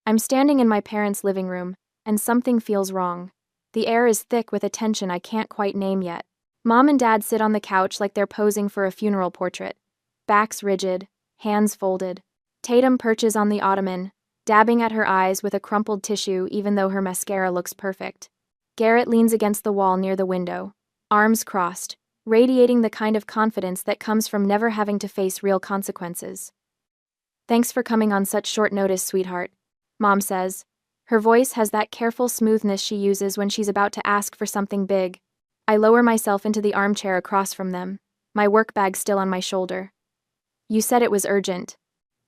I'm standing in my parents' living room, and something feels wrong. The air is thick with a tension I can't quite name yet. Mom and Dad sit on the couch like they're posing for a funeral portrait. Backs rigid, hands folded. Tatum perches on the ottoman, dabbing at her eyes with a crumpled tissue even though her mascara looks perfect. Garrett leans against the wall near the window, arms crossed, radiating the kind of confidence that comes from never having to face real consequences. "Thanks for coming on such short notice, sweetheart," Mom says. Her voice has that careful smoothness she uses when she's about to ask for something big. I lower myself into the armchair across from them, my work bag still on my shoulder. "You said it was urgent."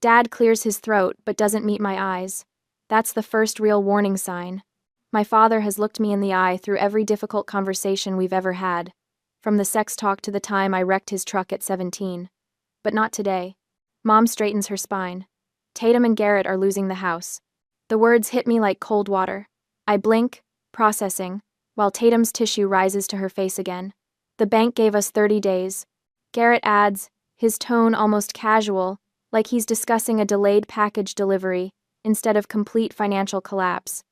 Dad clears his throat but doesn't meet my eyes. That's the first real warning sign. My father has looked me in the eye through every difficult conversation we've ever had, from the sex talk to the time I wrecked his truck at 17. But not today. Mom straightens her spine. "Tatum and Garrett are losing the house." The words hit me like cold water. I blink, processing, while Tatum's tissue rises to her face again. "The bank gave us 30 days. Garrett adds, his tone almost casual, like he's discussing a delayed package delivery instead of complete financial collapse.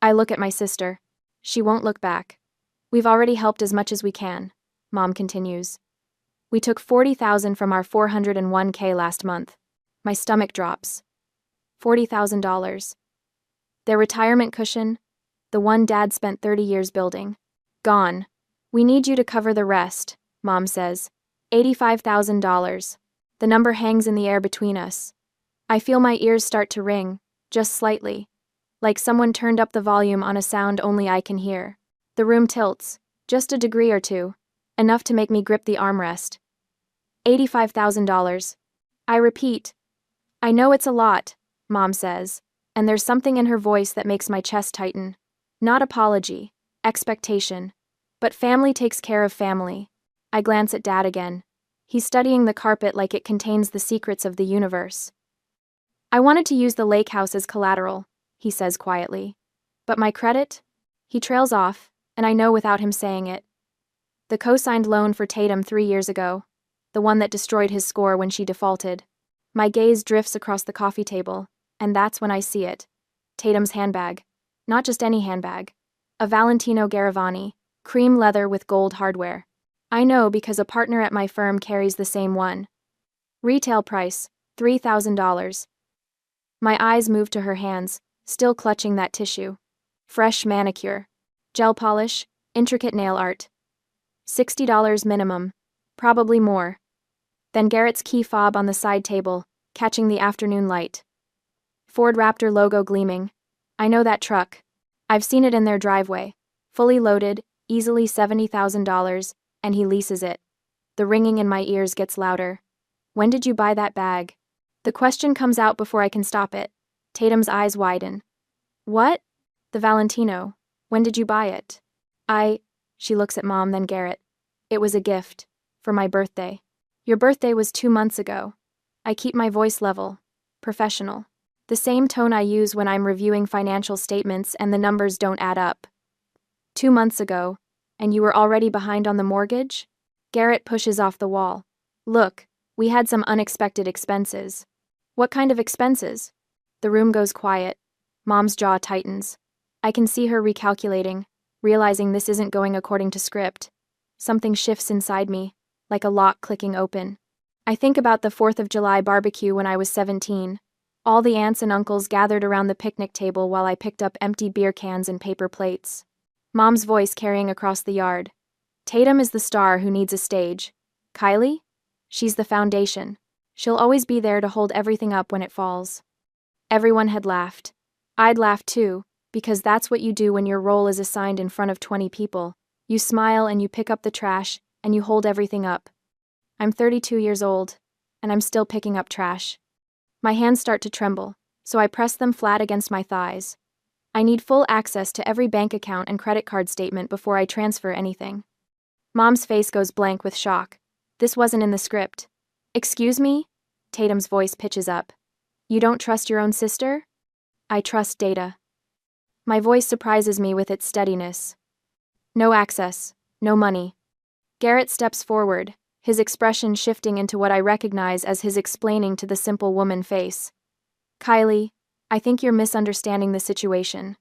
I look at my sister. She won't look back. "We've already helped as much as we can," Mom continues. "We took $40,000 from our $401K last month." My stomach drops. $40,000. Their retirement cushion, the one Dad spent 30 years building, gone. "We need you to cover the rest," Mom says. $85,000. The number hangs in the air between us. I feel my ears start to ring, just slightly, like someone turned up the volume on a sound only I can hear. The room tilts, just a degree or two, enough to make me grip the armrest. $85,000. I repeat. "I know it's a lot," Mom says, and there's something in her voice that makes my chest tighten. Not apology, expectation, but family takes care of family. I glance at Dad again. He's studying the carpet like it contains the secrets of the universe. "I wanted to use the lake house as collateral," he says quietly. "But my credit?" He trails off, and I know without him saying it. The co-signed loan for Tatum 3 years ago, the one that destroyed his score when she defaulted. My gaze drifts across the coffee table, and that's when I see it. Tatum's handbag. Not just any handbag. A Valentino Garavani, cream leather with gold hardware. I know because a partner at my firm carries the same one. Retail price, $3,000. My eyes move to her hands, still clutching that tissue. Fresh manicure. Gel polish, intricate nail art. $60 minimum. Probably more. Then Garrett's key fob on the side table, catching the afternoon light. Ford Raptor logo gleaming. I know that truck. I've seen it in their driveway. Fully loaded, easily $70,000, and he leases it. The ringing in my ears gets louder. "When did you buy that bag?" The question comes out before I can stop it. Tatum's eyes widen. "What?" "The Valentino. When did you buy it?" She looks at Mom, then Garrett. "It was a gift. For my birthday." "Your birthday was 2 months ago." I keep my voice level. Professional. The same tone I use when I'm reviewing financial statements and the numbers don't add up. 2 months ago, and you were already behind on the mortgage? Garrett pushes off the wall. "Look, we had some unexpected expenses." "What kind of expenses?" The room goes quiet. Mom's jaw tightens. I can see her recalculating, realizing this isn't going according to script. Something shifts inside me, like a lock clicking open. I think about the 4th of July barbecue when I was 17. All the aunts and uncles gathered around the picnic table while I picked up empty beer cans and paper plates. Mom's voice carrying across the yard. "Tatum is the star who needs a stage. Kylie? She's the foundation. She'll always be there to hold everything up when it falls." Everyone had laughed. I'd laughed too, because that's what you do when your role is assigned in front of 20 people. You smile and you pick up the trash, and you hold everything up. I'm 32 years old, and I'm still picking up trash. My hands start to tremble, so I press them flat against my thighs. I need full access to every bank account and credit card statement before I transfer anything. Mom's face goes blank with shock. This wasn't in the script. "Excuse me?" Tatum's voice pitches up. "You don't trust your own sister?" "I trust data." My voice surprises me with its steadiness. "No access, no money." Garrett steps forward, his expression shifting into what I recognize as his explaining to the simple woman face. "Kylie, I think you're misunderstanding the situation.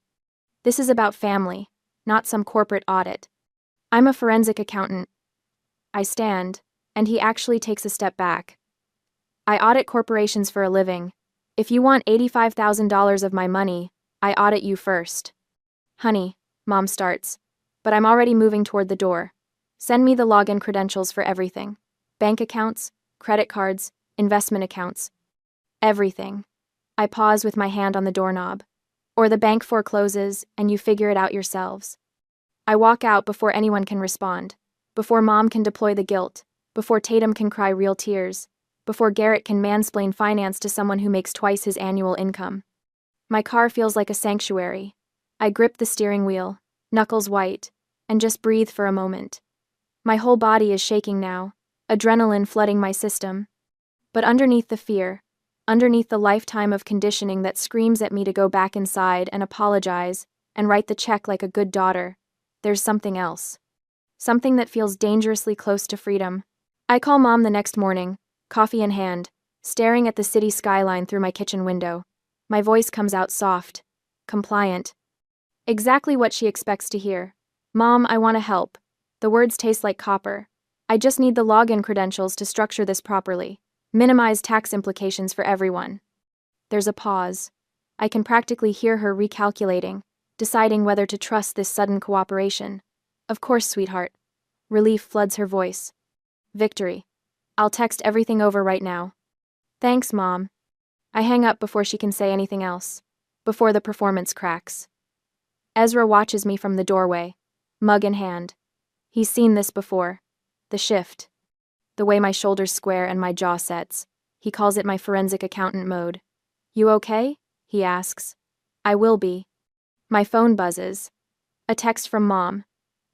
This is about family, not some corporate audit. I'm a forensic accountant. I stand, and he actually takes a step back. I audit corporations for a living. If you want $85,000 of my money, I audit you first. Honey, Mom starts, but I'm already moving toward the door. Send me the login credentials for everything. Bank accounts, credit cards, investment accounts. Everything. I pause with my hand on the doorknob. Or the bank forecloses, and you figure it out yourselves. I walk out before anyone can respond, before Mom can deploy the guilt, before Tatum can cry real tears, before Garrett can mansplain finance to someone who makes twice his annual income. My car feels like a sanctuary. I grip the steering wheel, knuckles white, and just breathe for a moment. My whole body is shaking now, adrenaline flooding my system. But underneath the fear, underneath the lifetime of conditioning that screams at me to go back inside and apologize and write the check like a good daughter, there's something else. Something that feels dangerously close to freedom. I call Mom the next morning, coffee in hand, staring at the city skyline through my kitchen window. My voice comes out soft, compliant. Exactly what she expects to hear. Mom, I want to help. The words taste like copper. I just need the login credentials to structure this properly. Minimize tax implications for everyone. There's a pause. I can practically hear her recalculating, deciding whether to trust this sudden cooperation. Of course, sweetheart. Relief floods her voice. Victory. I'll text everything over right now. Thanks, Mom. I hang up before she can say anything else, before the performance cracks. Ezra watches me from the doorway, mug in hand. He's seen this before. The shift. The way my shoulders square and my jaw sets. He calls it my forensic accountant mode. You okay? He asks. I will be. My phone buzzes. A text from Mom.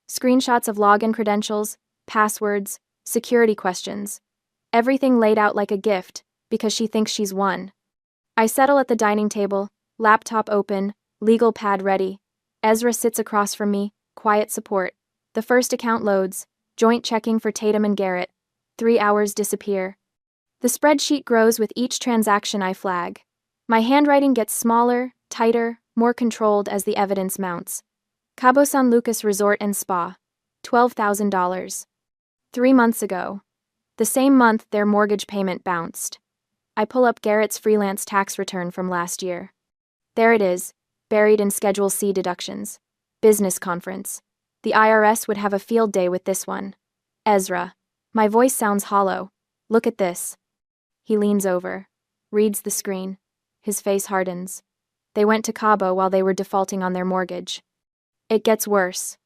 Screenshots of login credentials, passwords, security questions. Everything laid out like a gift, because she thinks she's won. I settle at the dining table, laptop open, legal pad ready. Ezra sits across from me, quiet support. The first account loads, joint checking for Tatum and Garrett. 3 hours disappear. The spreadsheet grows with each transaction I flag. My handwriting gets smaller, tighter, more controlled as the evidence mounts. Cabo San Lucas Resort and Spa. $12,000. 3 months ago. The same month their mortgage payment bounced. I pull up Garrett's freelance tax return from last year. There it is, buried in Schedule C deductions. Business conference. The IRS would have a field day with this one. Ezra. My voice sounds hollow. Look at this. He leans over, reads the screen. His face hardens. They went to Cabo while they were defaulting on their mortgage. It gets worse.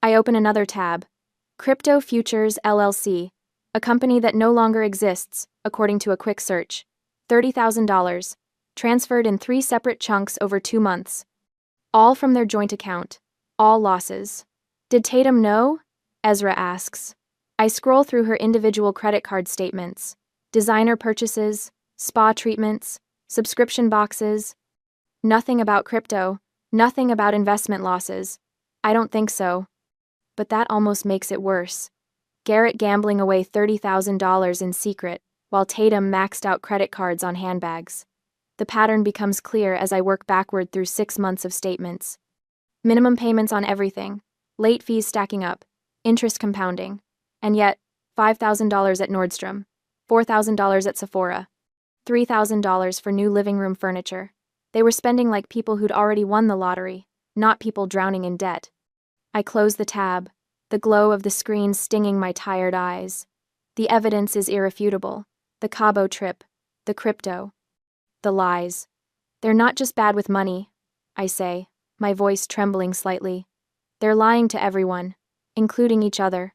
I open another tab. Crypto Futures LLC, a company that no longer exists, according to a quick search. $30,000, transferred in 3 separate chunks over 2 months. All from their joint account. All losses. Did Tatum know? Ezra asks. I scroll through her individual credit card statements. Designer purchases, spa treatments, subscription boxes. Nothing about crypto, nothing about investment losses. I don't think so. But that almost makes it worse. Garrett gambling away $30,000 in secret, while Tatum maxed out credit cards on handbags. The pattern becomes clear as I work backward through 6 months of statements. Minimum payments on everything, late fees stacking up, interest compounding, and yet, $5,000 at Nordstrom, $4,000 at Sephora, $3,000 for new living room furniture. They were spending like people who'd already won the lottery, not people drowning in debt. I close the tab, the glow of the screen stinging my tired eyes. The evidence is irrefutable. The Cabo trip, the crypto, the lies. They're not just bad with money, I say, my voice trembling slightly. They're lying to everyone, including each other.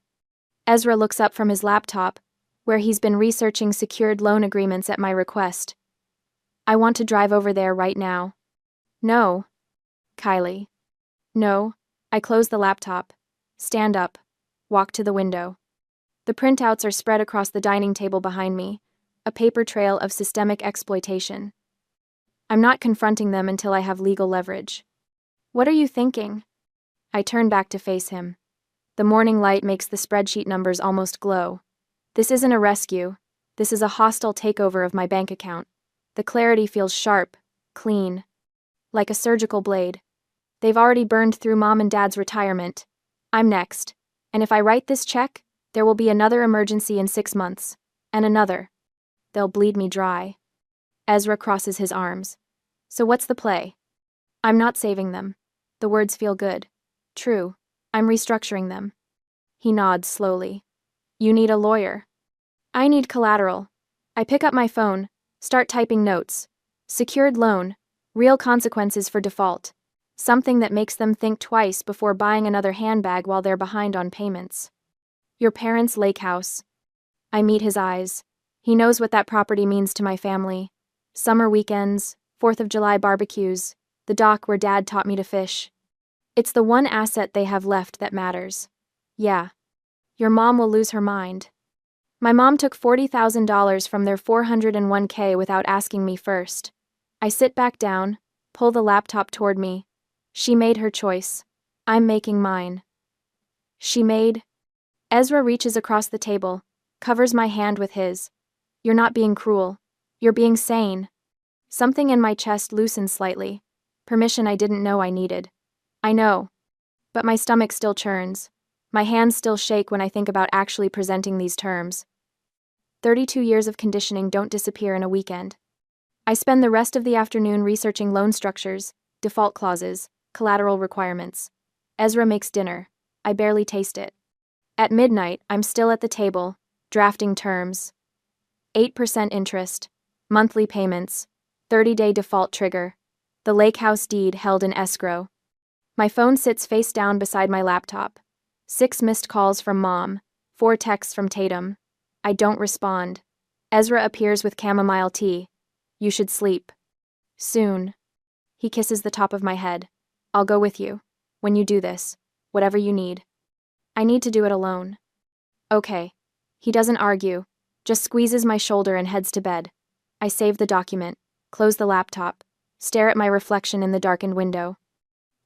Ezra looks up from his laptop, where he's been researching secured loan agreements at my request. I want to drive over there right now. No. Kylie. No. I close the laptop, stand up, walk to the window. The printouts are spread across the dining table behind me, a paper trail of systemic exploitation. I'm not confronting them until I have legal leverage. What are you thinking? I turn back to face him. The morning light makes the spreadsheet numbers almost glow. This isn't a rescue. This is a hostile takeover of my bank account. The clarity feels sharp, clean, like a surgical blade. They've already burned through Mom and Dad's retirement. I'm next. And if I write this check, there will be another emergency in 6 months. And another. They'll bleed me dry. Ezra crosses his arms. So what's the play? I'm not saving them. The words feel good. True. I'm restructuring them. He nods slowly. You need a lawyer. I need collateral. I pick up my phone, start typing notes. Secured loan. Real consequences for default. Something that makes them think twice before buying another handbag while they're behind on payments. Your parents' lake house. I meet his eyes. He knows what that property means to my family. Summer weekends, 4th of July barbecues, the dock where Dad taught me to fish. It's the one asset they have left that matters. Yeah. Your mom will lose her mind. My mom took $40,000 from their 401k without asking me first. I sit back down, pull the laptop toward me. She made her choice. I'm making mine. She made... Ezra reaches across the table, covers my hand with his. You're not being cruel. You're being sane. Something in my chest loosens slightly. Permission I didn't know I needed. I know. But my stomach still churns. My hands still shake when I think about actually presenting these terms. 32 years of conditioning don't disappear in a weekend. I spend the rest of the afternoon researching loan structures, default clauses, collateral requirements. Ezra makes dinner. I barely taste it. At midnight, I'm still at the table, drafting terms. 8% interest, monthly payments, 30-day default trigger, the lake house deed held in escrow. My phone sits face down beside my laptop. 6 missed calls from Mom, 4 texts from Tatum. I don't respond. Ezra appears with chamomile tea. You should sleep. Soon. He kisses the top of my head. I'll go with you. When you do this. Whatever you need. I need to do it alone. Okay. He doesn't argue, just squeezes my shoulder and heads to bed. I save the document, close the laptop, stare at my reflection in the darkened window.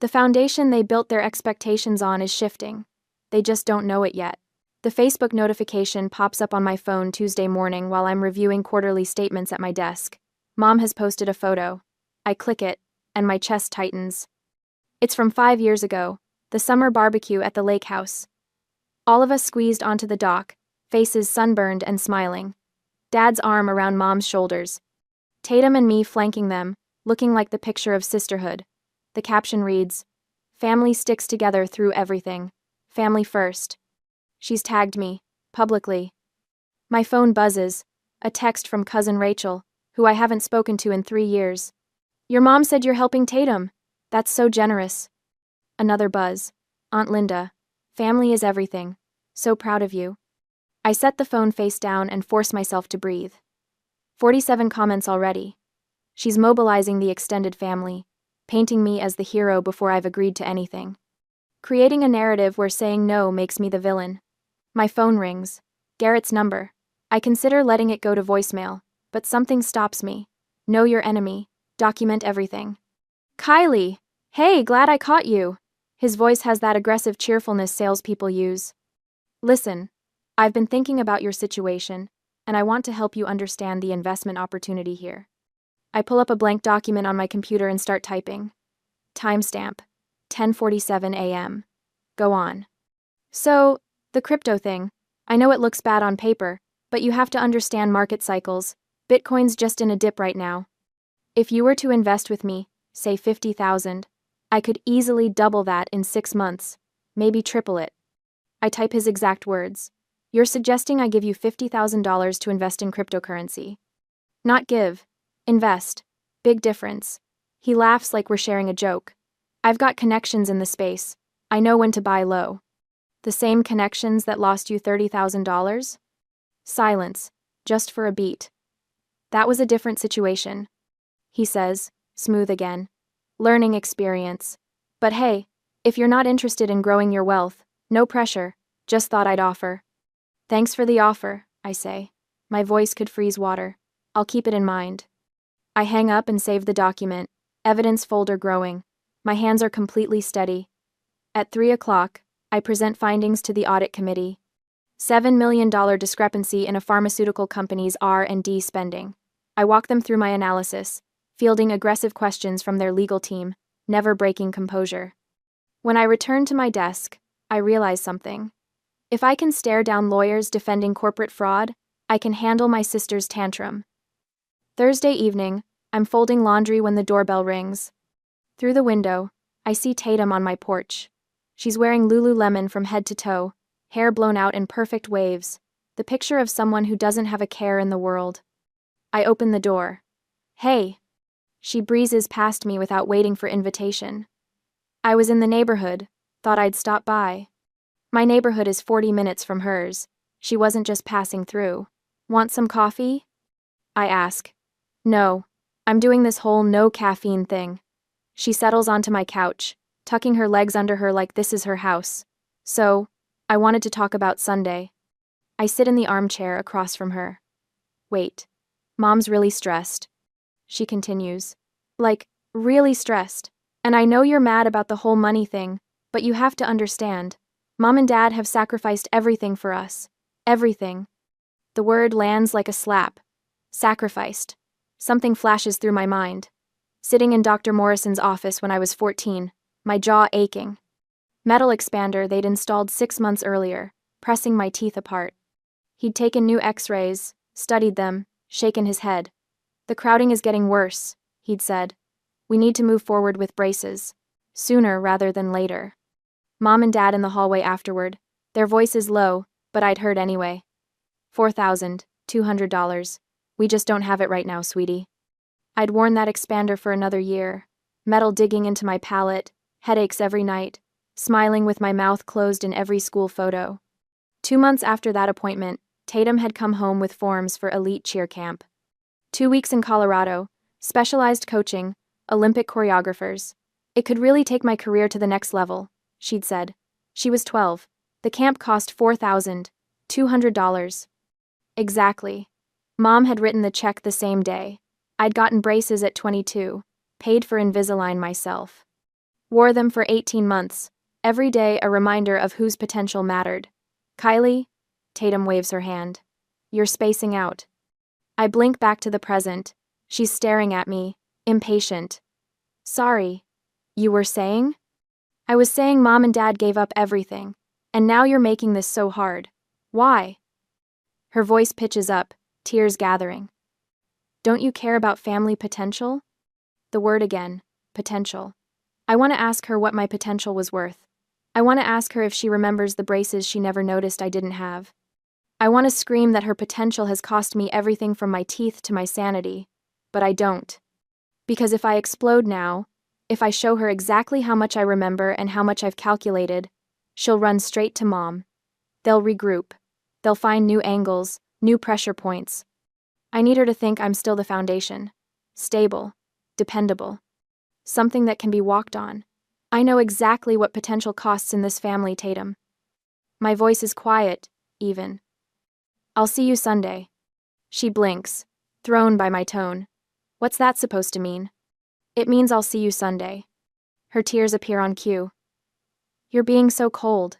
The foundation they built their expectations on is shifting. They just don't know it yet. The Facebook notification pops up on my phone Tuesday morning while I'm reviewing quarterly statements at my desk. Mom has posted a photo. I click it, and my chest tightens. It's from 5 years ago, the summer barbecue at the lake house. All of us squeezed onto the dock, faces sunburned and smiling. Dad's arm around Mom's shoulders. Tatum and me flanking them, looking like the picture of sisterhood. The caption reads, "Family sticks together through everything. Family first." She's tagged me, publicly. My phone buzzes, a text from cousin Rachel, who I haven't spoken to in 3 years. Your mom said you're helping Tatum. That's so generous. Another buzz. Aunt Linda. Family is everything. So proud of you. I set the phone face down and force myself to breathe. 47 comments already. She's mobilizing the extended family, painting me as the hero before I've agreed to anything. Creating a narrative where saying no makes me the villain. My phone rings. Garrett's number. I consider letting it go to voicemail, but something stops me. Know your enemy. Document everything. Kylie! Hey, glad I caught you. His voice has that aggressive cheerfulness salespeople use. Listen, I've been thinking about your situation, and I want to help you understand the investment opportunity here. I pull up a blank document on my computer and start typing. Timestamp. 10:47 a.m. Go on. So, the crypto thing. I know it looks bad on paper, but you have to understand market cycles. Bitcoin's just in a dip right now. If you were to invest with me, say 50,000, I could easily double that in 6 months, maybe triple it. I type his exact words. You're suggesting I give you $50,000 to invest in cryptocurrency. Not give. Invest. Big difference. He laughs like we're sharing a joke. I've got connections in the space. I know when to buy low. The same connections that lost you $30,000? Silence, just for a beat. That was a different situation. He says, smooth again. Learning experience. But hey, if you're not interested in growing your wealth, no pressure, just thought I'd offer. Thanks for the offer, I say. My voice could freeze water. I'll keep it in mind. I hang up and save the document, evidence folder growing. My hands are completely steady. At 3 o'clock, I present findings to the audit committee. $7 million discrepancy in a pharmaceutical company's R&D spending. I walk them through my analysis, fielding aggressive questions from their legal team, never breaking composure. When I return to my desk, I realize something. If I can stare down lawyers defending corporate fraud, I can handle my sister's tantrum. Thursday evening, I'm folding laundry when the doorbell rings. Through the window, I see Tatum on my porch. She's wearing Lululemon from head to toe, hair blown out in perfect waves, the picture of someone who doesn't have a care in the world. I open the door. Hey! She breezes past me without waiting for invitation. I was in the neighborhood, thought I'd stop by. My neighborhood is 40 minutes from hers. She wasn't just passing through. Want some coffee? I ask. No, I'm doing this whole no caffeine thing. She settles onto my couch, tucking her legs under her like this is her house. So, I wanted to talk about Sunday. I sit in the armchair across from her. Wait, Mom's really stressed. She continues. Like, really stressed. And I know you're mad about the whole money thing, but you have to understand. Mom and Dad have sacrificed everything for us. Everything. The word lands like a slap. Sacrificed. Something flashes through my mind. Sitting in Dr. Morrison's office when I was 14, my jaw aching. Metal expander they'd installed 6 months earlier, pressing my teeth apart. He'd taken new x-rays, studied them, shaken his head. The crowding is getting worse, he'd said. We need to move forward with braces. Sooner rather than later. Mom and Dad in the hallway afterward, their voices low, but I'd heard anyway. $4,200. We just don't have it right now, sweetie. I'd worn that expander for another year, metal digging into my palate, headaches every night, smiling with my mouth closed in every school photo. 2 months after that appointment, Tatum had come home with forms for elite cheer camp. 2 weeks in Colorado, specialized coaching, Olympic choreographers. It could really take my career to the next level, she'd said. She was 12. The camp cost $4,200. Exactly. Mom had written the check the same day. I'd gotten braces at 22, paid for Invisalign myself. Wore them for 18 months, every day a reminder of whose potential mattered. Kylie? Tatum waves her hand. You're spacing out. I blink back to the present. She's staring at me, impatient. Sorry. You were saying? I was saying Mom and Dad gave up everything, and now you're making this so hard. Why? Her voice pitches up, tears gathering. Don't you care about family potential? The word again, potential. I want to ask her what my potential was worth. I want to ask her if she remembers the braces she never noticed I didn't have. I want to scream that her potential has cost me everything from my teeth to my sanity, but I don't. Because if I explode now, if I show her exactly how much I remember and how much I've calculated, she'll run straight to Mom. They'll regroup. They'll find new angles, new pressure points. I need her to think I'm still the foundation. Stable. Dependable. Something that can be walked on. I know exactly what potential costs in this family, Tatum. My voice is quiet, even. I'll see you Sunday. She blinks, thrown by my tone. What's that supposed to mean? It means I'll see you Sunday. Her tears appear on cue. You're being so cold.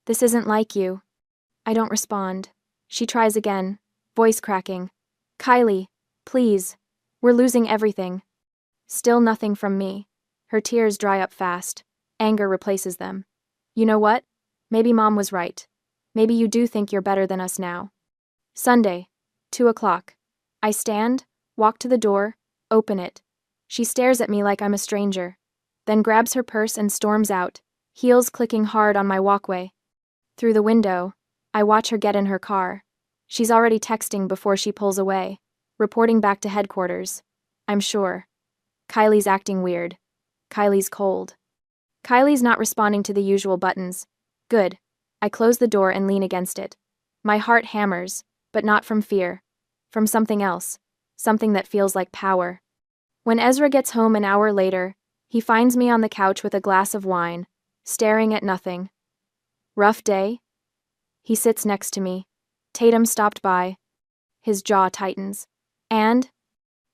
This isn't like you. I don't respond. She tries again, voice cracking. Kylie, please. We're losing everything. Still nothing from me. Her tears dry up fast. Anger replaces them. You know what? Maybe Mom was right. Maybe you do think you're better than us now. Sunday, 2 o'clock. I stand, walk to the door, open it. She stares at me like I'm a stranger, then grabs her purse and storms out, heels clicking hard on my walkway. Through the window, I watch her get in her car. She's already texting before she pulls away, reporting back to headquarters. I'm sure. Kylie's acting weird. Kylie's cold. Kylie's not responding to the usual buttons. Good. I close the door and lean against it. My heart hammers, but not from fear. From something else. Something that feels like power. When Ezra gets home an hour later, he finds me on the couch with a glass of wine, staring at nothing. Rough day? He sits next to me. Tatum stopped by. His jaw tightens. And?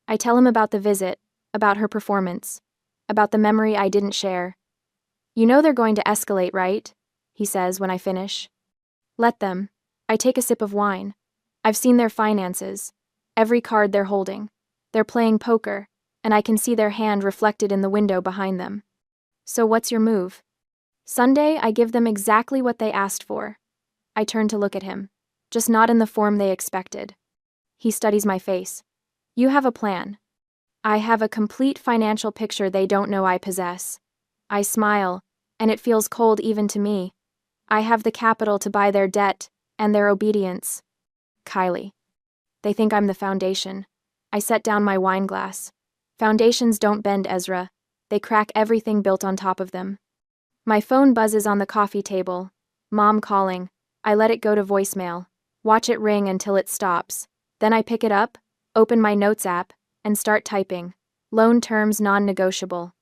I tell him about the visit, about her performance, about the memory I didn't share. You know they're going to escalate, right? He says when I finish. Let them. I take a sip of wine. I've seen their finances. Every card they're holding. They're playing poker. and I can see their hand reflected in the window behind them. So what's your move? Sunday, I give them exactly what they asked for. I turn to look at him, just not in the form they expected. He studies my face. You have a plan. I have a complete financial picture they don't know I possess. I smile, and it feels cold even to me. I have the capital to buy their debt and their obedience. Kylie. They think I'm the foundation. I set down my wine glass. Foundations don't bend, Ezra. They crack everything built on top of them. My phone buzzes on the coffee table. Mom calling. I let it go to voicemail. Watch it ring until it stops. Then I pick it up, open my notes app, and start typing. Loan terms non-negotiable.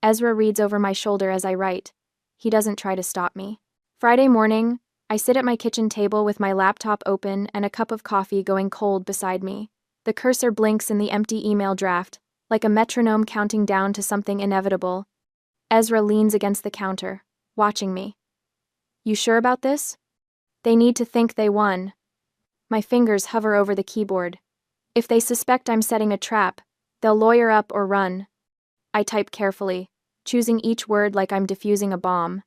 Ezra reads over my shoulder as I write. He doesn't try to stop me. Friday morning, I sit at my kitchen table with my laptop open and a cup of coffee going cold beside me. The cursor blinks in the empty email draft, like a metronome counting down to something inevitable. Ezra leans against the counter, watching me. You sure about this? They need to think they won. My fingers hover over the keyboard. If they suspect I'm setting a trap, they'll lawyer up or run. I type carefully, choosing each word like I'm defusing a bomb.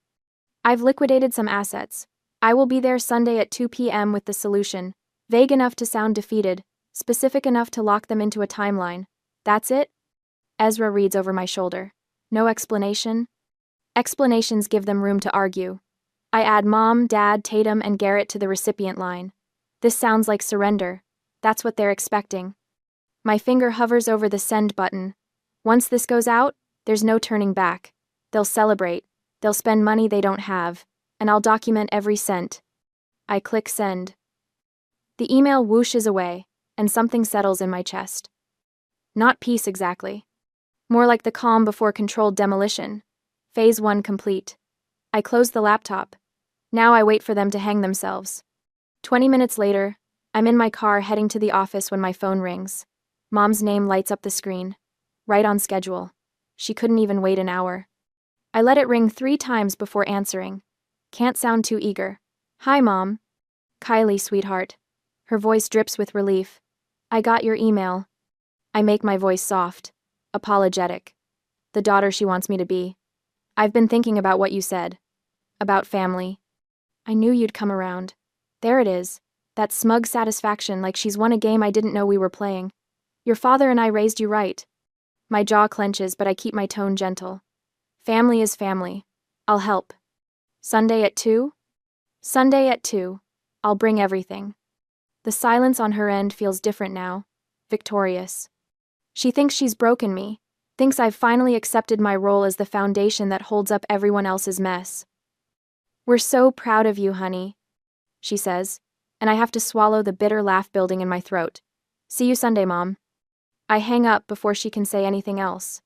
I've liquidated some assets. I will be there Sunday at 2 p.m. with the solution, vague enough to sound defeated, specific enough to lock them into a timeline. That's it? Ezra reads over my shoulder. No explanation? Explanations give them room to argue. I add Mom, Dad, Tatum, and Garrett to the recipient line. This sounds like surrender. That's what they're expecting. My finger hovers over the send button. Once this goes out, there's no turning back. They'll celebrate. They'll spend money they don't have, and I'll document every cent. I click send. The email whooshes away, and something settles in my chest. Not peace exactly. More like the calm before controlled demolition. Phase 1 complete. I close the laptop. Now I wait for them to hang themselves. 20 minutes later, I'm in my car heading to the office when my phone rings. Mom's name lights up the screen. Right on schedule. She couldn't even wait an hour. I let it ring 3 times before answering. Can't sound too eager. Hi, Mom. Kylie, sweetheart. Her voice drips with relief. I got your email. I make my voice soft, apologetic. The daughter she wants me to be. I've been thinking about what you said. About family. I knew you'd come around. There it is. That smug satisfaction like she's won a game I didn't know we were playing. Your father and I raised you right. My jaw clenches, but I keep my tone gentle. Family is family. I'll help. Sunday at 2? Sunday at 2. I'll bring everything. The silence on her end feels different now. Victorious. She thinks she's broken me. Thinks I've finally accepted my role as the foundation that holds up everyone else's mess. We're so proud of you, honey, she says, and I have to swallow the bitter laugh building in my throat. See you Sunday, Mom. I hang up before she can say anything else.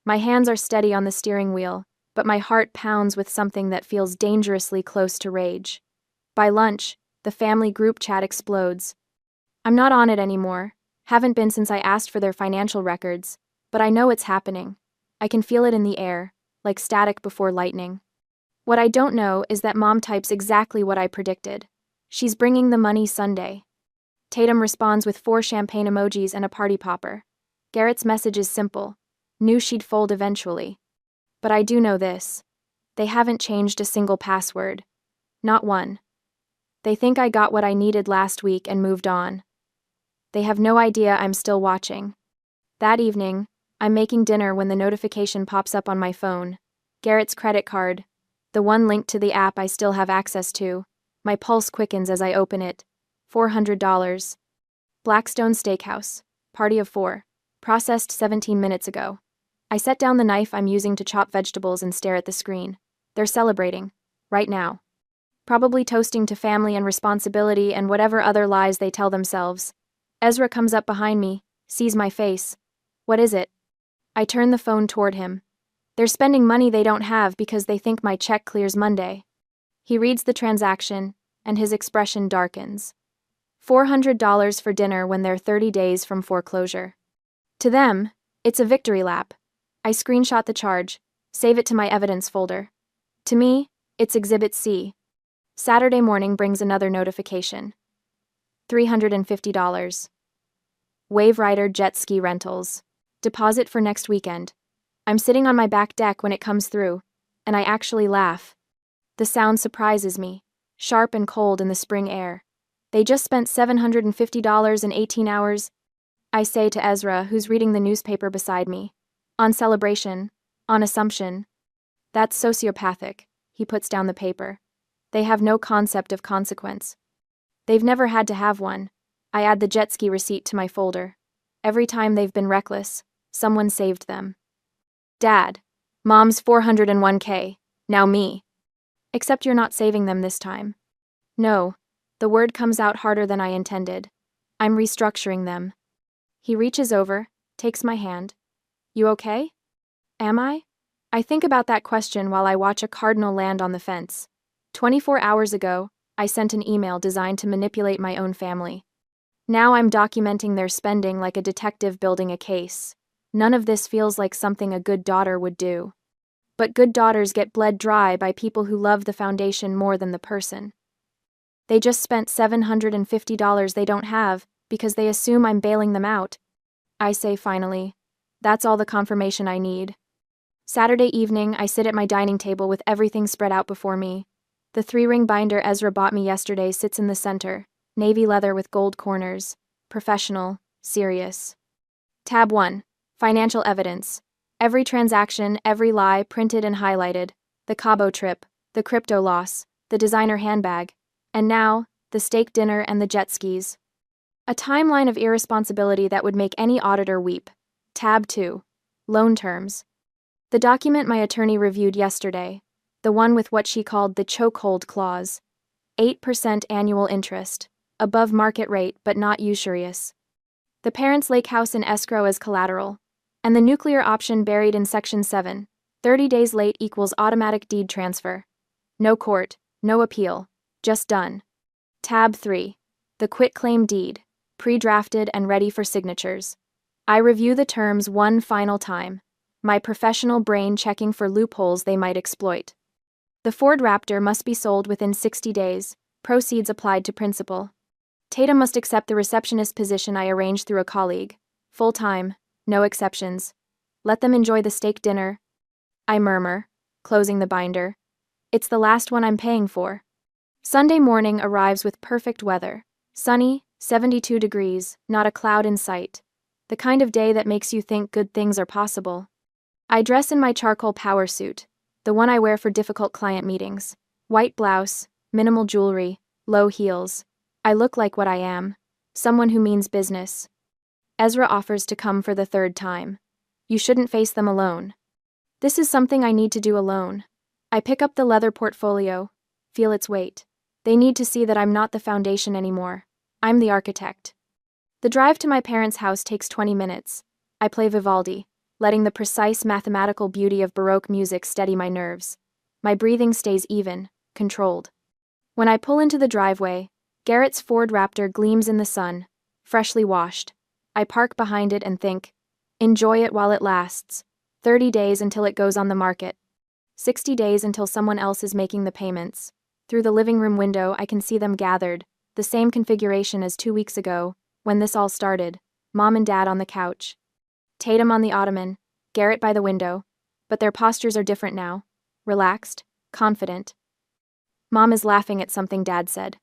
My hands are steady on the steering wheel, but my heart pounds with something that feels dangerously close to rage. By lunch, the family group chat explodes. I'm not on it anymore. Haven't been since I asked for their financial records, but I know it's happening. I can feel it in the air, like static before lightning. What I don't know is that Mom types exactly what I predicted. She's bringing the money Sunday. Tatum responds with 4 champagne emojis and a party popper. Garrett's message is simple. Knew she'd fold eventually. But I do know this. They haven't changed a single password. Not one. They think I got what I needed last week and moved on. They have no idea I'm still watching. That evening, I'm making dinner when the notification pops up on my phone. Garrett's credit card. The one linked to the app I still have access to. My pulse quickens as I open it. $400. Blackstone Steakhouse. Party of 4. Processed 17 minutes ago. I set down the knife I'm using to chop vegetables and stare at the screen. They're celebrating. Right now. Probably toasting to family and responsibility and whatever other lies they tell themselves. Ezra comes up behind me, sees my face. What is it? I turn the phone toward him. They're spending money they don't have because they think my check clears Monday. He reads the transaction, and his expression darkens. $400 for dinner when they're 30 days from foreclosure. To them, it's a victory lap. I screenshot the charge, save it to my evidence folder. To me, it's Exhibit C. Saturday morning brings another notification. $350. Wave Rider Jet Ski Rentals. Deposit for next weekend. I'm sitting on my back deck when it comes through, and I actually laugh. The sound surprises me, sharp and cold in the spring air. They just spent $750 in 18 hours, I say to Ezra, who's reading the newspaper beside me. On celebration, on assumption. That's sociopathic. He puts down the paper. They have no concept of consequence. They've never had to have one. I add the jet ski receipt to my folder. Every time they've been reckless, someone saved them. Dad, Mom's 401k, now me. Except you're not saving them this time. No, the word comes out harder than I intended. I'm restructuring them. He reaches over, takes my hand. You okay? Am I? I think about that question while I watch a cardinal land on the fence. 24 hours ago, I sent an email designed to manipulate my own family. Now I'm documenting their spending like a detective building a case. None of this feels like something a good daughter would do. But good daughters get bled dry by people who love the foundation more than the person. They just spent $750 they don't have because they assume I'm bailing them out. I say finally, that's all the confirmation I need. Saturday evening, I sit at my dining table with everything spread out before me. The 3-ring binder Ezra bought me yesterday sits in the center, navy leather with gold corners, professional, serious. Tab 1, financial evidence. Every transaction, every lie printed and highlighted. The Cabo trip, the crypto loss, the designer handbag, and now, the steak dinner and the jet skis. A timeline of irresponsibility that would make any auditor weep. Tab 2, loan terms. The document my attorney reviewed yesterday, the one with what she called the chokehold clause. 8% annual interest, above market rate but not usurious. The parents' lake house in escrow as collateral, and the nuclear option buried in Section 7, 30 days late equals automatic deed transfer. No court, no appeal, just done. Tab 3, the quitclaim deed, pre-drafted and ready for signatures. I review the terms one final time, my professional brain checking for loopholes they might exploit. The Ford Raptor must be sold within 60 days, proceeds applied to principal. Tatum must accept the receptionist position I arranged through a colleague. Full-time, no exceptions. Let them enjoy the steak dinner. I murmur, closing the binder. It's the last one I'm paying for. Sunday morning arrives with perfect weather. Sunny, 72 degrees, not a cloud in sight. The kind of day that makes you think good things are possible. I dress in my charcoal power suit, the one I wear for difficult client meetings. White blouse, minimal jewelry, low heels. I look like what I am, someone who means business. Ezra offers to come for the 3rd time. You shouldn't face them alone. This is something I need to do alone. I pick up the leather portfolio, feel its weight. They need to see that I'm not the foundation anymore. I'm the architect. The drive to my parents' house takes 20 minutes. I play Vivaldi, letting the precise mathematical beauty of Baroque music steady my nerves. My breathing stays even, controlled. When I pull into the driveway, Garrett's Ford Raptor gleams in the sun, freshly washed. I park behind it and think, enjoy it while it lasts. 30 days until it goes on the market. 60 days until someone else is making the payments. Through the living room window, I can see them gathered, the same configuration as 2 weeks ago, when this all started. Mom and Dad on the couch. Tatum on the ottoman, Garrett by the window, but their postures are different now. Relaxed, confident. Mom is laughing at something Dad said.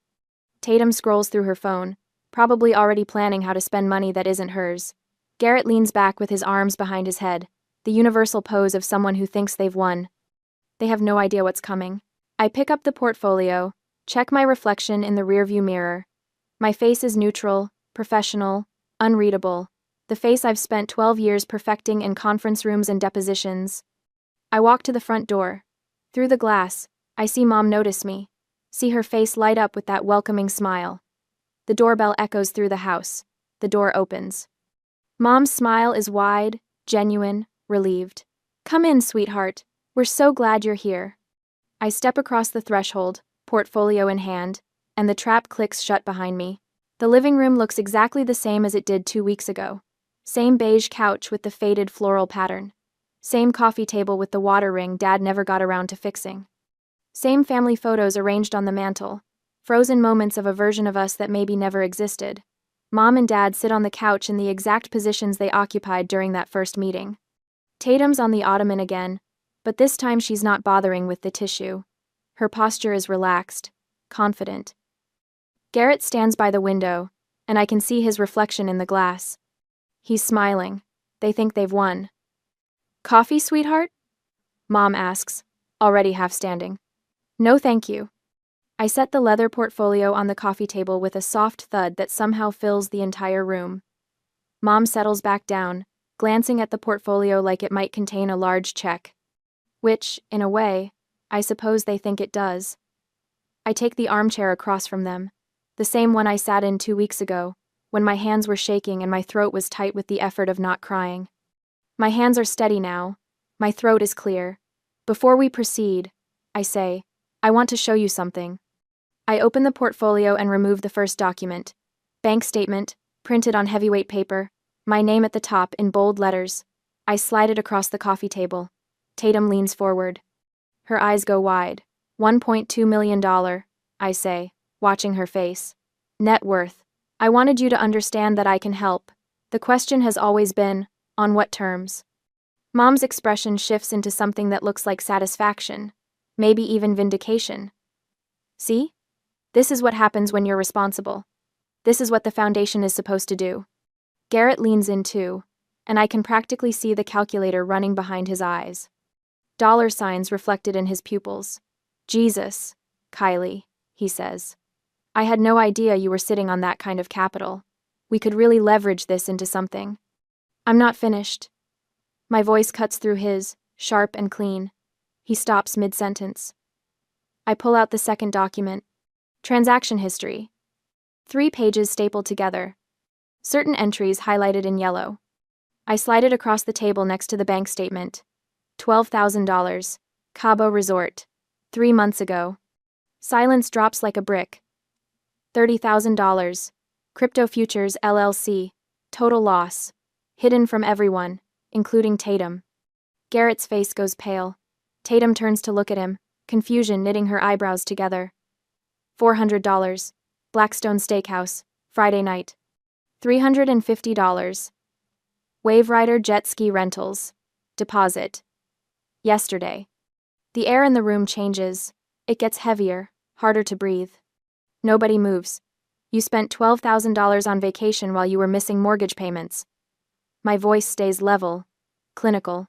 Tatum scrolls through her phone, probably already planning how to spend money that isn't hers. Garrett leans back with his arms behind his head, the universal pose of someone who thinks they've won. They have no idea what's coming. I pick up the portfolio, check my reflection in the rearview mirror. My face is neutral, professional, unreadable. The face I've spent 12 years perfecting in conference rooms and depositions. I walk to the front door. Through the glass, I see Mom notice me, see her face light up with that welcoming smile. The doorbell echoes through the house. The door opens. Mom's smile is wide, genuine, relieved. Come in, sweetheart. We're so glad you're here. I step across the threshold, portfolio in hand, and the trap clicks shut behind me. The living room looks exactly the same as it did 2 weeks ago. Same beige couch with the faded floral pattern. Same coffee table with the water ring Dad never got around to fixing. Same family photos arranged on the mantel, frozen moments of a version of us that maybe never existed. Mom and Dad sit on the couch in the exact positions they occupied during that first meeting. Tatum's on the ottoman again, but this time she's not bothering with the tissue. Her posture is relaxed, confident. Garrett stands by the window, and I can see his reflection in the glass. He's smiling. They think they've won. "Coffee, sweetheart?" Mom asks, already half standing. "No, thank you." I set the leather portfolio on the coffee table with a soft thud that somehow fills the entire room. Mom settles back down, glancing at the portfolio like it might contain a large check. Which, in a way, I suppose they think it does. I take the armchair across from them, the same one I sat in 2 weeks ago, when my hands were shaking and my throat was tight with the effort of not crying. My hands are steady now. My throat is clear. "Before we proceed," I say, "I want to show you something." I open the portfolio and remove the first document. Bank statement, printed on heavyweight paper, my name at the top in bold letters. I slide it across the coffee table. Tatum leans forward. Her eyes go wide. $1.2 million, I say, watching her face. Net worth. I wanted you to understand that I can help. The question has always been, on what terms? Mom's expression shifts into something that looks like satisfaction, maybe even vindication. See? This is what happens when you're responsible. This is what the foundation is supposed to do. Garrett leans in too, and I can practically see the calculator running behind his eyes. Dollar signs reflected in his pupils. "Jesus, Kylie," he says. "I had no idea you were sitting on that kind of capital. We could really leverage this into something." I'm not finished. My voice cuts through his, sharp and clean. He stops mid-sentence. I pull out the second document. Transaction history. 3 pages stapled together. Certain entries highlighted in yellow. I slide it across the table next to the bank statement. $12,000. Cabo Resort. 3 months ago. Silence drops like a brick. $30,000. Crypto Futures LLC. Total loss. Hidden from everyone, including Tatum. Garrett's face goes pale. Tatum turns to look at him, confusion knitting her eyebrows together. $400. Blackstone Steakhouse, Friday night. $350. Wave Rider Jet Ski Rentals. Deposit. Yesterday. The air in the room changes. It gets heavier, harder to breathe. Nobody moves. You spent $12,000 on vacation while you were missing mortgage payments. My voice stays level, clinical.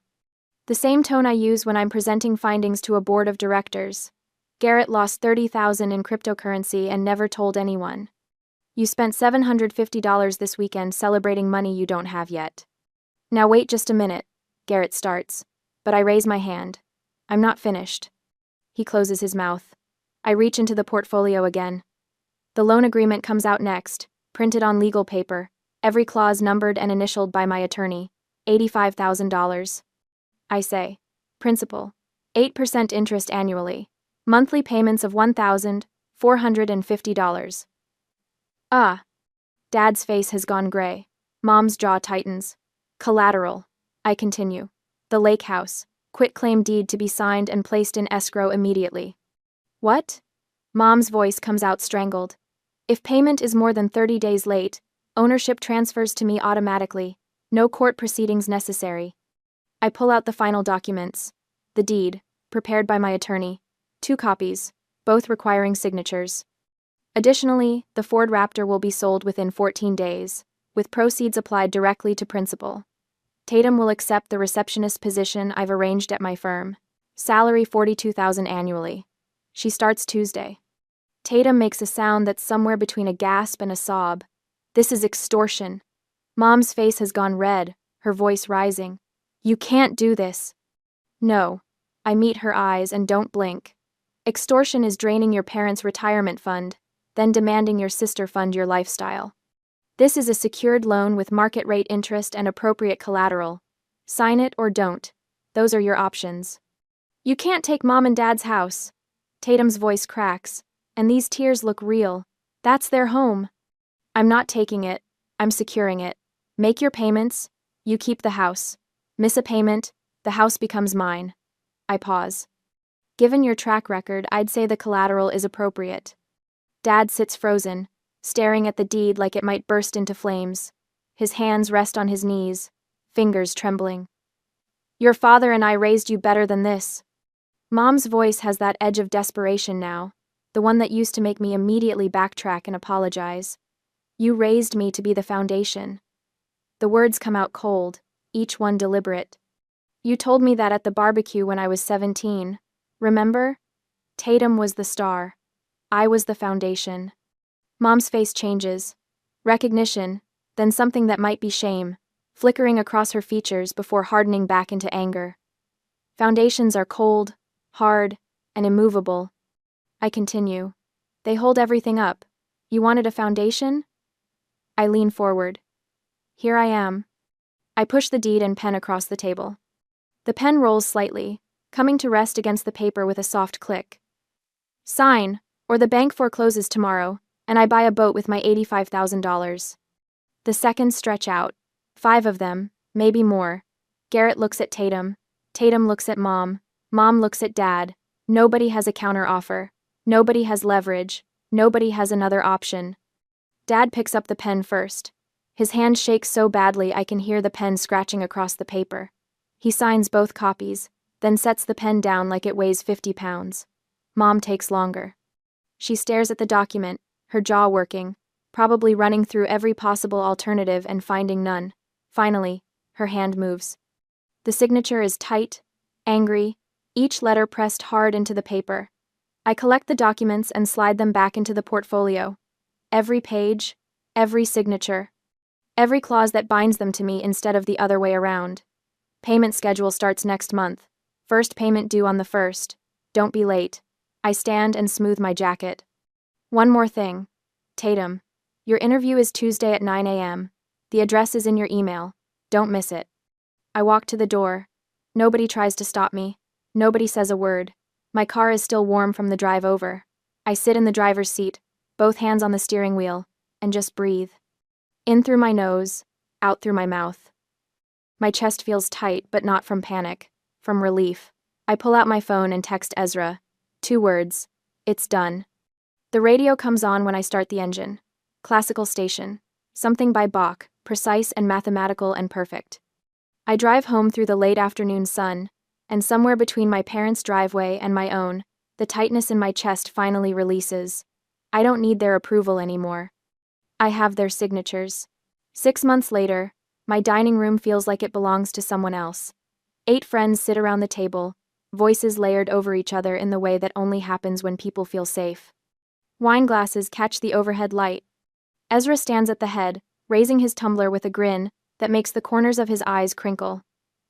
The same tone I use when I'm presenting findings to a board of directors. Garrett lost $30,000 in cryptocurrency and never told anyone. You spent $750 this weekend celebrating money you don't have yet. Now wait just a minute, Garrett starts, but I raise my hand. I'm not finished. He closes his mouth. I reach into the portfolio again. The loan agreement comes out next, printed on legal paper, every clause numbered and initialed by my attorney. $85,000. I say. Principal. 8% interest annually. Monthly payments of $1,450. Ah. Dad's face has gone gray. Mom's jaw tightens. Collateral. I continue. The lake house. Quitclaim deed to be signed and placed in escrow immediately. What? Mom's voice comes out strangled. If payment is more than 30 days late, ownership transfers to me automatically. No court proceedings necessary. I pull out the final documents. The deed, prepared by my attorney. 2 copies, both requiring signatures. Additionally, the Ford Raptor will be sold within 14 days, with proceeds applied directly to principal. Tatum will accept the receptionist position I've arranged at my firm. Salary $42,000 annually. She starts Tuesday. Tatum makes a sound that's somewhere between a gasp and a sob. This is extortion. Mom's face has gone red, her voice rising. You can't do this. No. I meet her eyes and don't blink. Extortion is draining your parents' retirement fund, then demanding your sister fund your lifestyle. This is a secured loan with market rate interest and appropriate collateral. Sign it or don't. Those are your options. You can't take Mom and Dad's house. Tatum's voice cracks, and these tears look real. That's their home. I'm not taking it. I'm securing it. Make your payments. You keep the house. Miss a payment. The house becomes mine. I pause. Given your track record, I'd say the collateral is appropriate. Dad sits frozen, staring at the deed like it might burst into flames. His hands rest on his knees, fingers trembling. Your father and I raised you better than this. Mom's voice has that edge of desperation now, the one that used to make me immediately backtrack and apologize. You raised me to be the foundation. The words come out cold, each one deliberate. You told me that at the barbecue when I was 17. Remember? Tatum was the star. I was the foundation. Mom's face changes. Recognition, then something that might be shame, flickering across her features before hardening back into anger. Foundations are cold, hard, and immovable. I continue. They hold everything up. You wanted a foundation? I lean forward. Here I am. I push the deed and pen across the table. The pen rolls slightly, coming to rest against the paper with a soft click. Sign, or the bank forecloses tomorrow, and I buy a boat with my $85,000. The seconds stretch out. 5 of them, maybe more. Garrett looks at Tatum. Tatum looks at Mom. Mom looks at Dad. Nobody has a counteroffer. Nobody has leverage. Nobody has another option. Dad picks up the pen first. His hand shakes so badly I can hear the pen scratching across the paper. He signs both copies, then sets the pen down like it weighs 50 pounds. Mom takes longer. She stares at the document, her jaw working, probably running through every possible alternative and finding none. Finally, her hand moves. The signature is tight, angry, each letter pressed hard into the paper. I collect the documents and slide them back into the portfolio. Every page, every signature, every clause that binds them to me instead of the other way around. Payment schedule starts next month. First payment due on the 1st. Don't be late. I stand and smooth my jacket. One more thing. Tatum, your interview is Tuesday at 9 a.m. The address is in your email. Don't miss it. I walk to the door. Nobody tries to stop me. Nobody says a word. My car is still warm from the drive over. I sit in the driver's seat, both hands on the steering wheel, and just breathe. In through my nose, out through my mouth. My chest feels tight, but not from panic, from relief. I pull out my phone and text Ezra. 2 words. It's done. The radio comes on when I start the engine. Classical station. Something by Bach, precise and mathematical and perfect. I drive home through the late afternoon sun, and somewhere between my parents' driveway and my own, the tightness in my chest finally releases. I don't need their approval anymore. I have their signatures. 6 months later, my dining room feels like it belongs to someone else. 8 friends sit around the table, voices layered over each other in the way that only happens when people feel safe. Wine glasses catch the overhead light. Ezra stands at the head, raising his tumbler with a grin that makes the corners of his eyes crinkle.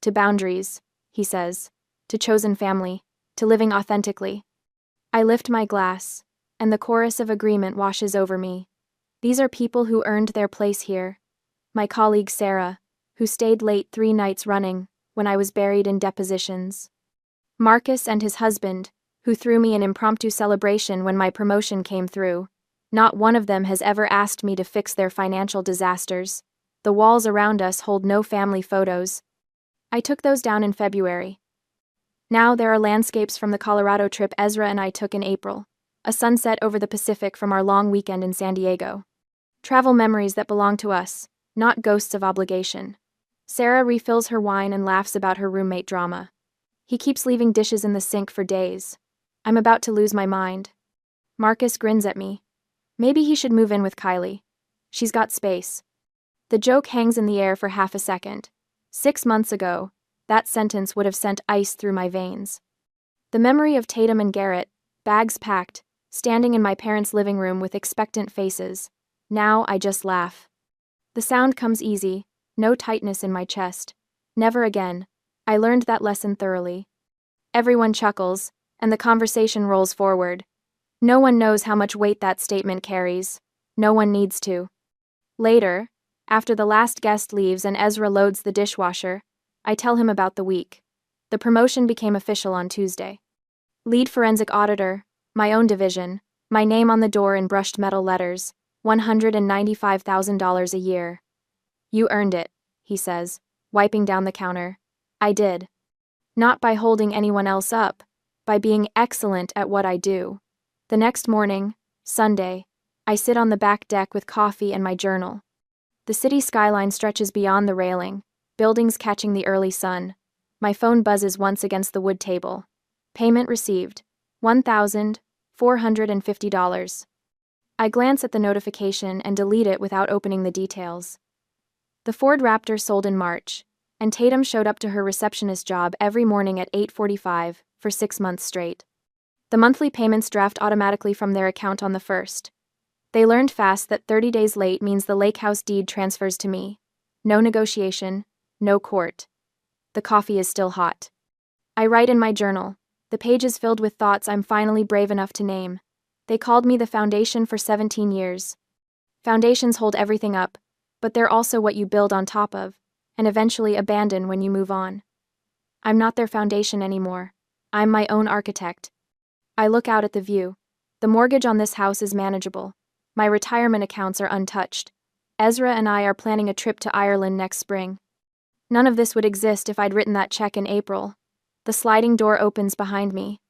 To boundaries, he says. To chosen family. To living authentically. I lift my glass, and the chorus of agreement washes over me. These are people who earned their place here. My colleague Sarah, who stayed late 3 nights running when I was buried in depositions. Marcus and his husband, who threw me an impromptu celebration when my promotion came through. Not one of them has ever asked me to fix their financial disasters. The walls around us hold no family photos. I took those down in February. Now there are landscapes from the Colorado trip Ezra and I took in April. A sunset over the Pacific from our long weekend in San Diego. Travel memories that belong to us, not ghosts of obligation. Sarah refills her wine and laughs about her roommate drama. He keeps leaving dishes in the sink for days. I'm about to lose my mind. Marcus grins at me. Maybe he should move in with Kylie. She's got space. The joke hangs in the air for half a second. 6 months ago, that sentence would have sent ice through my veins. The memory of Tatum and Garrett, bags packed, standing in my parents' living room with expectant faces. Now I just laugh. The sound comes easy, no tightness in my chest. Never again. I learned that lesson thoroughly. Everyone chuckles, and the conversation rolls forward. No one knows how much weight that statement carries. No one needs to. Later, after the last guest leaves and Ezra loads the dishwasher, I tell him about the week. The promotion became official on Tuesday. Lead forensic auditor, my own division, my name on the door in brushed metal letters, $195,000 a year. You earned it, he says, wiping down the counter. I did. Not by holding anyone else up, by being excellent at what I do. The next morning, Sunday, I sit on the back deck with coffee and my journal. The city skyline stretches beyond the railing, buildings catching the early sun. My phone buzzes once against the wood table. Payment received. $1,450. I glance at the notification and delete it without opening the details. The Ford Raptor sold in March, and Tatum showed up to her receptionist job every morning at 8:45 for 6 months straight. The monthly payments draft automatically from their account on the 1st. They learned fast that 30 days late means the lake house deed transfers to me. No negotiation, no court. The coffee is still hot. I write in my journal, the pages filled with thoughts I'm finally brave enough to name. They called me the foundation for 17 years. Foundations hold everything up, but they're also what you build on top of, and eventually abandon when you move on. I'm not their foundation anymore. I'm my own architect. I look out at the view. The mortgage on this house is manageable. My retirement accounts are untouched. Ezra and I are planning a trip to Ireland next spring. None of this would exist if I'd written that check in April. The sliding door opens behind me.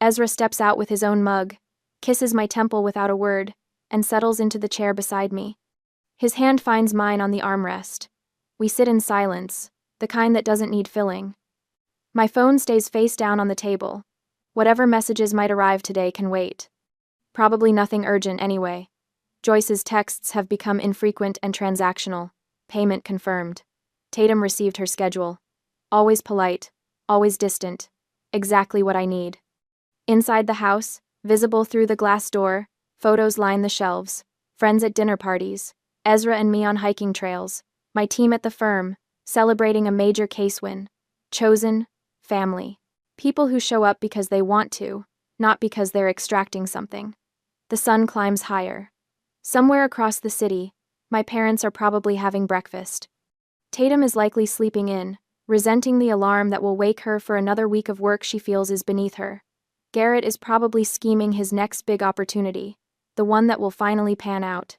Ezra steps out with his own mug, kisses my temple without a word, and settles into the chair beside me. His hand finds mine on the armrest. We sit in silence, the kind that doesn't need filling. My phone stays face down on the table. Whatever messages might arrive today can wait. Probably nothing urgent anyway. Joyce's texts have become infrequent and transactional. Payment confirmed. Tatum received her schedule. Always polite, always distant. Exactly what I need. Inside the house, visible through the glass door, photos line the shelves. Friends at dinner parties. Ezra and me on hiking trails. My team at the firm, celebrating a major case win. Chosen, family. People who show up because they want to, not because they're extracting something. The sun climbs higher. Somewhere across the city, my parents are probably having breakfast. Tatum is likely sleeping in, resenting the alarm that will wake her for another week of work she feels is beneath her. Garrett is probably scheming his next big opportunity, the one that will finally pan out.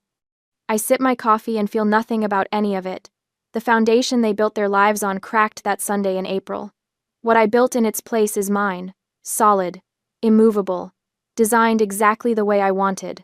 I sip my coffee and feel nothing about any of it. The foundation they built their lives on cracked that Sunday in April. What I built in its place is mine, solid, immovable, designed exactly the way I wanted.